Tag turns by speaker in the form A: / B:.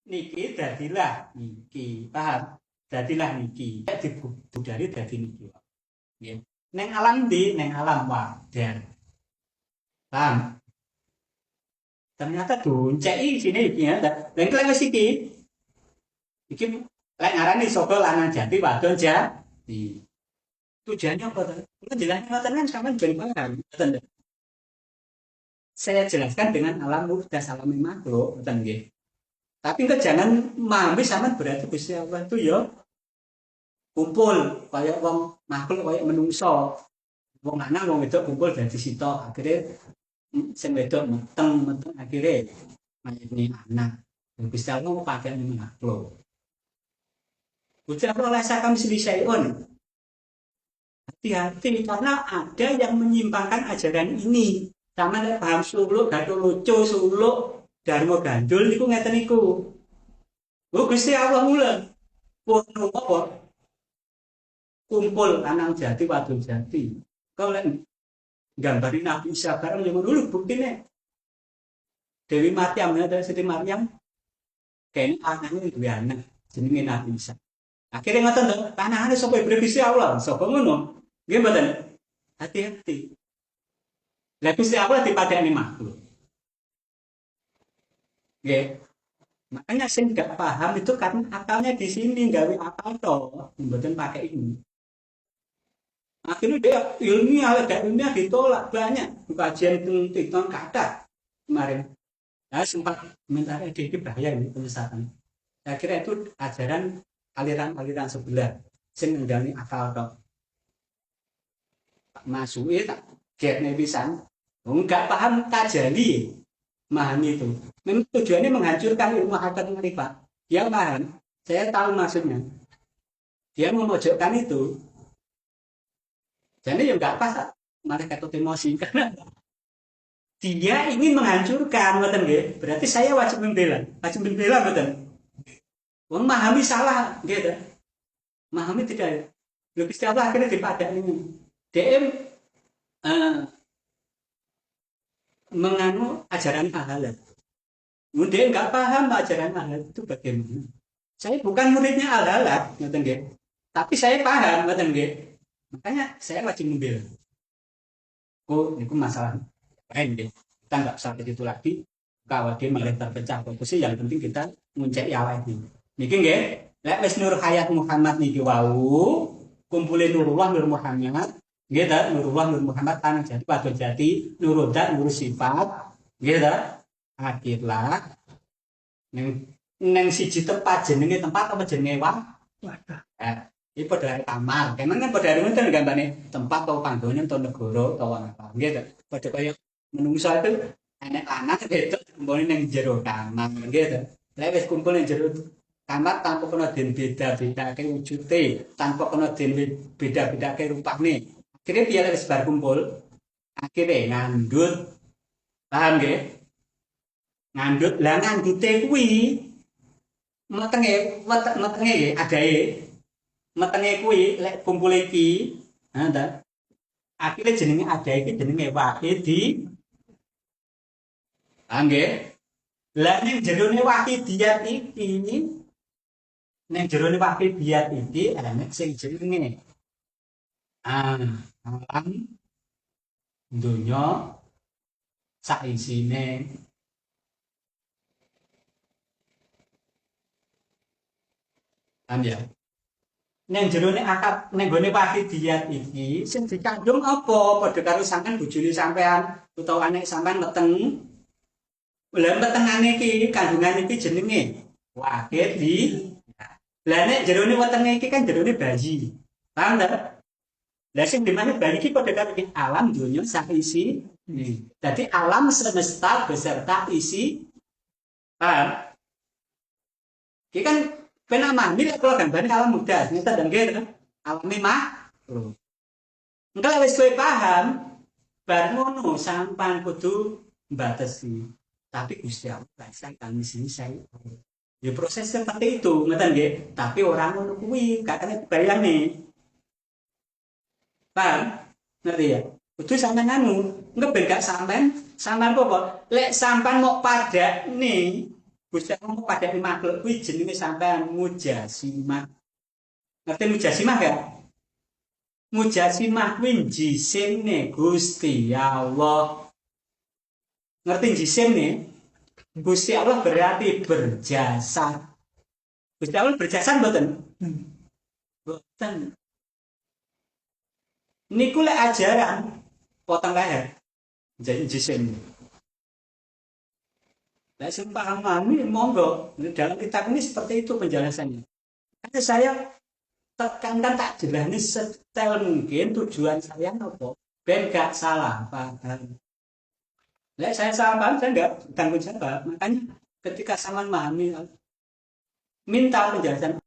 A: niki dadilah niki, paham? Dadilah niki. Dibudari dadi niki. Nggih. Neng alam di, neng alam wadah. Paham? Ternyata donceki sini iki ya. Lah iki lek wis iki lek ngarani saka lanang jati wadon jati. Tujuannya apa tuh? Penjelasannya ngoten kan sampean ben paham. Ngoten lho. Saya jelaskan dengan alam muhdas, alam makhluk, ngoten nggih. Tapi enggak jangan memahami sampean berarti Gusti Allah itu ya kumpul kaya wong makhluk kaya menungso. Wong lanang wong wedok kumpul dadi sitok. Akhire sing wedok meteng akhire mayine anak. Gusti Allah mau pakai makhluk. Gusti Allah lasa kami syai'un. Hati-hati karena ada yang menyimpangkan ajaran ini. Sama nek paham suluk, Gatholoco, suluk, Dharma Gandul niku ngeten niku. Oh Gusti Allah mulen. Wono apa? Kumpul lanang jati wadon jati. Kau lek gambari Nabi Isa bareng yang dulu buktine. Dewi Maryam ya, Siti Maryam kayaknya anaknya duwe anak jenenge Nabi Isa. Akhirnya ngoten to, anakane sapa Ibrahim Gusti Allah, sapa ngono. Nggih mboten? Hati-hati. Lah Gusti Allah dipadani makhluk. Nggih. Makanya saya nggak paham itu karena akalnya di sini gawe akal toh, mboten pakai ini. Akhirnya dia ilmiah, ada ilmiah ditolak banyak. Kajian itu kata kemarin. Saya sempat minta edit bahaya ini penyesatan. Saya kira itu ajaran aliran-aliran sebelah. Saya menggani akal toh. Masuki tak gapne pisan. Enggak paham tajali. Memahami itu. Memang tujuannya menghancurkan ilmu hakikat marifat. Dia paham. Saya tahu maksudnya. Dia memojokkan itu. Jadi ya enggak pas malah ketut emosi karena dia ingin menghancurkan, betul nggih? Berarti saya wajib membela. Wajib membela betul. Memahami salah, gitu. Memahami tidak. Lebih Allah akhirnya dipadani. DM menganu ajaran halal. Dia nggak paham ajaran halal itu bagaimana. Saya bukan muridnya halal, ngoten nggih. Tapi saya paham, ngoten nggih. Makanya saya wajib membela. Oh, itu masalah lain deh. Kita nggak usah itu lagi. Kalau dia malah terpecah fokusnya, yang penting kita nguncek awal ini. Niki nggih, lek wis Nur Hayat Muhammad niki wau, kumpulin Nurullah Nur Muhammad, nggih ta, Nurullah Nur Muhammad tanah jati wadon jati, Nurodat Nur Sifat, nggih ta. Akhirlah neng siji tempat jenenge tempat apa jenenge wah? Ini pada kamar, emang kan pada hari itu gambarnya tempat atau panggonan atau negara atau apa, gitu. Pada kayak menungso itu anak-anak itu kumpulin yang jero kamar, gitu. Lewat kumpul yang jero kamar tanpa kena den beda-beda kayak wujudnya, tanpa kena den beda-beda kayak rupanya. Akhirnya dia lewat sebar kumpul, akhirnya ngandut, paham gak? Ngandut, lah ngandutnya kuwi, metenge ada metenge kuwi lek kumpul iki ta akhire jenenge ada iki jenenge wahidi nggih lah ning jerone wahidiyat iki ning jerone wahidiyat iki ana sing jenenge alam donya sak isine ya. Neng jerone akad neng gone wahidiyat iki sing dikandung apa padha karo sampean bojone sampean utawa anak sampean meteng. Lah metengane iki kandungan iki jenenge wahidi. Lah nek jerone wetenge iki kan jerone bayi. Paham ta? Lah sing dimana bayi iki padha karo alam dunya sak isi. Dadi alam semesta beserta isi. Paham? Iki kan penama ini kalau gambarnya alam muda, ternyata dan gitu alam mah. Enggak wis kowe paham, bar ngono sampan kudu mbatesi. Tapi Gusti Allah saya kami sini saya. Ya proses seperti itu, ngeten nggih. Tapi orang ngono kuwi gak kena bayang nih. Paham? Ngerti ya? Kudu sampean anu, enggak ben gak sampean kok. Lek sampean mau pada nih Gusti Allah pada makhluk kuwi jenenge sampean mujasimah. Ngerti mujasimah gak? Mujasimah kuwi jisimne Gusti Allah. Ngerti jisimne? Gusti Allah berarti berjasa. Gusti Allah berjasa mboten? Mboten. Niku lek ajaran potong leher. Jadi jisim. Nah, pahami monggo. Dalam kitab ini seperti itu penjelasannya. Karena saya tekankan tak jelas ini setel mungkin tujuan saya apa. Ben gak salah paham. Nah, saya salah paham, saya enggak tanggung jawab. Makanya ketika sama memahami minta penjelasan